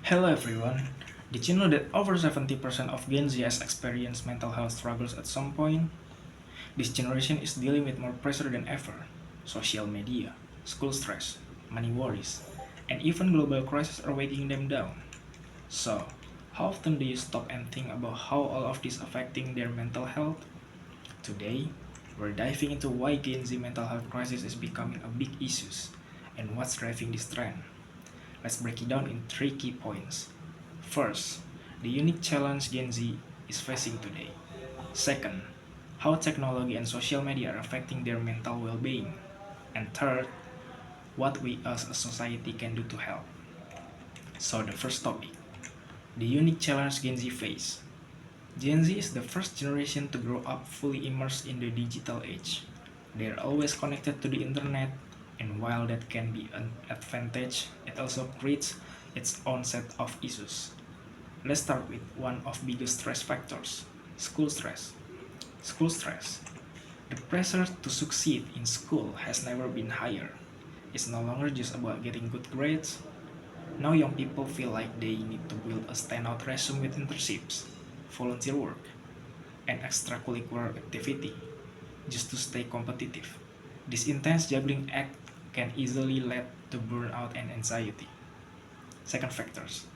Hello everyone. Did you know that over 70% of Gen Z has experienced mental health struggles at some point? This generation is dealing with more pressure than ever. Social media, school stress, money worries, and even global crises are weighing them down. So, how often do you stop and think about how all of this affecting their mental health? Today, we're diving into why Gen Z mental health crisis is becoming a big issue and what's driving this trend. Let's break it down in three key points. First, the unique challenge Gen Z is facing today. Second, how technology and social media are affecting their mental well being. And third, what we as a society can do to help. So, the first topic, the unique challenge Gen Z face. Gen Z is the first generation to grow up fully immersed in the digital age. They are always connected to the internet, and while that can be an advantage, it also creates its own set of issues. Let's start with one of biggest stress factors, school stress. School stress. The pressure to succeed in school has never been higher. It's no longer just about getting good grades. Now young people feel like they need to build a standout resume with internships, volunteer work, and extracurricular activity just to stay competitive. This intense juggling act can easily lead to burnout and anxiety. Second factors,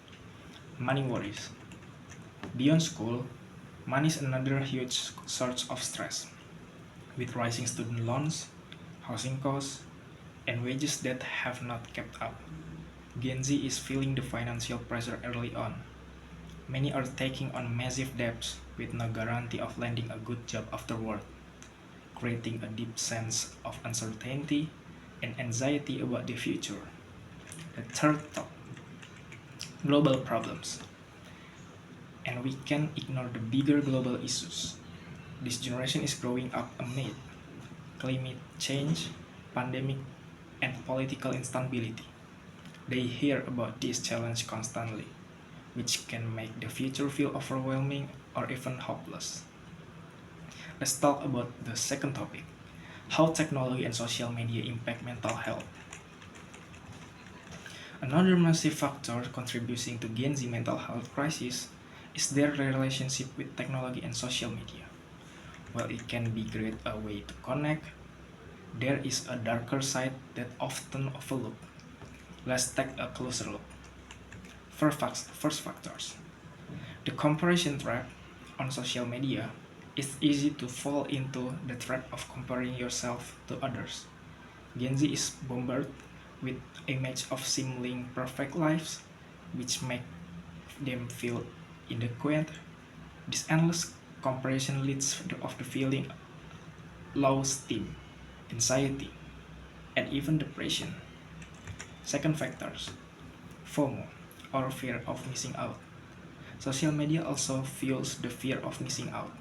money worries. Beyond school, money is another huge source of stress. With rising student loans, housing costs, and wages that have not kept up, Gen Z is feeling the financial pressure early on. Many are taking on massive debts with no guarantee of landing a good job afterward, creating a deep sense of uncertainty and anxiety about the future. The third top, global problems. And we can ignore the bigger global issues. This generation is growing up amid climate change, pandemic, and political instability. They hear about this challenge constantly, which can make the future feel overwhelming or even hopeless. Let's talk about the second topic, how technology and social media impact mental health. Another massive factor contributing to Gen Z mental health crisis is their relationship with technology and social media. While it can be great a way to connect, there is a darker side that often overlooked. Let's take a closer look. First factors. The comparison trap on social media. It's easy to fall into the trap of comparing yourself to others. Gen Z is bombarded with images of seemingly perfect lives, which make them feel inadequate. This endless comparison leads to the feeling low esteem, anxiety, and even depression. Second factors, FOMO, or fear of missing out. Social media also fuels the fear of missing out.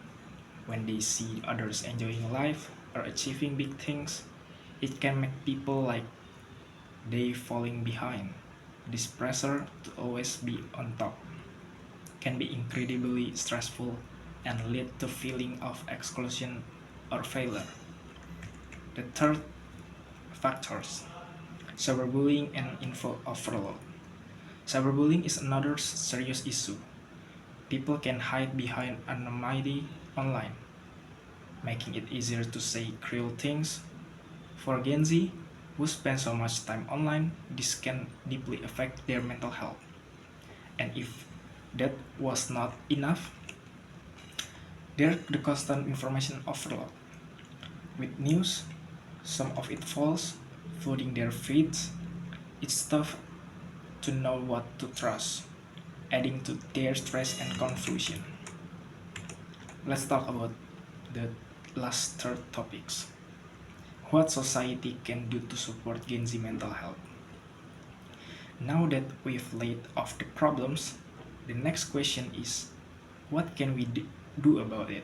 When they see others enjoying life or achieving big things, it can make people like they falling behind. This pressure to always be on top can be incredibly stressful and lead to feeling of exclusion or failure. The third factors, cyberbullying and info overload. Cyberbullying is another serious issue. People can hide behind anonymity online, making it easier to say cruel things. For Gen Z, who spend so much time online, this can deeply affect their mental health. And if that was not enough, there's the constant information overload. With news, some of it false, flooding their feeds, it's tough to know what to trust, adding to their stress and confusion. Let's talk about the last third topics. What society can do to support Gen Z mental health. Now that we've laid off the problems, the next question is what can we do about it?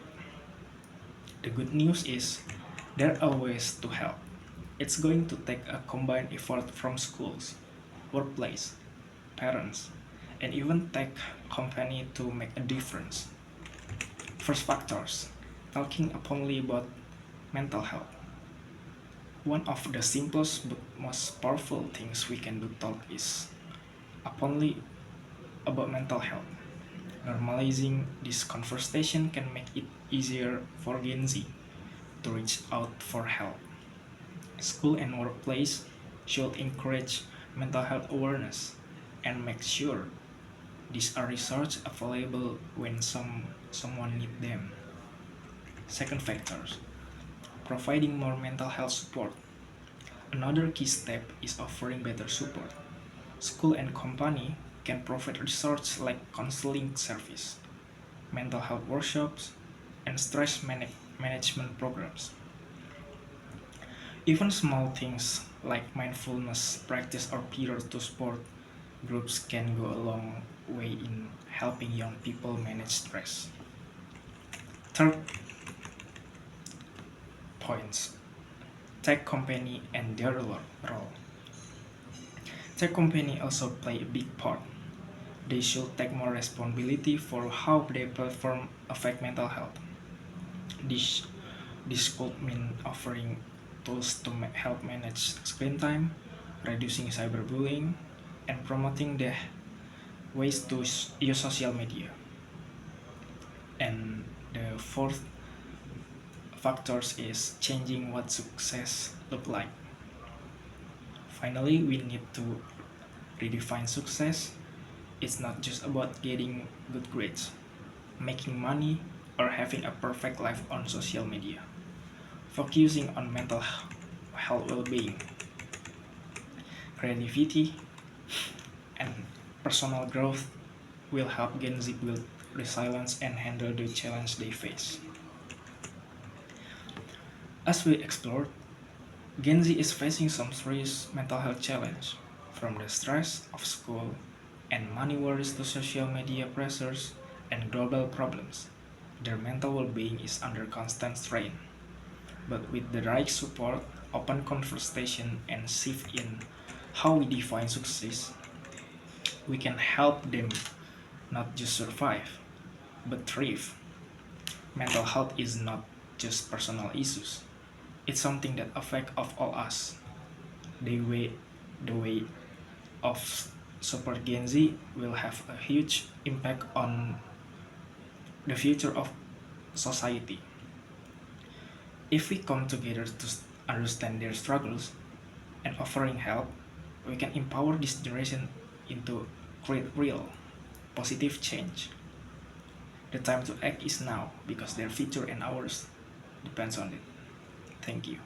The good news is there are ways to help. It's going to take a combined effort from schools, workplace, parents, and even tech company to make a difference. First factors, talking openly about mental health. One of the simplest but most powerful things we can do talk is openly about mental health. Normalizing this conversation can make it easier for Gen Z to reach out for help. School and workplace should encourage mental health awareness and make sure these are resources available when someone needs them. Second factors, providing more mental health support. Another key step is offering better support. School and company can provide resources like counseling service, mental health workshops, and management programs. Even small things like mindfulness practice or peer to support groups can go a long way in helping young people manage stress. Third points, tech company and their role. Tech company also play a big part. They should take more responsibility for how their platform affect mental health. This this could mean offering tools to help manage screen time, reducing cyberbullying, and promoting the ways to use social media. And the fourth factors is changing what success look like. Finally, we need to redefine success. It's not just about getting good grades, making money, or having a perfect life on social media. Focusing on mental health well-being, creativity, and personal growth will help Gen Z build resilience and handle the challenge they face. As we explored, Gen Z is facing some serious mental health challenge, from the stress of school and money worries to social media pressures and global problems. Their mental well-being is under constant strain. But with the right support, open conversation, and shift in how we define success, we can help them not just survive, but thrive. Mental health is not just personal issues. It's something that affects of all us. The way of support Gen Z will have a huge impact on the future of society. If we come together to understand their struggles and offering help, we can empower this generation into create real, positive change. The time to act is now because their future and ours depends on it. Thank you.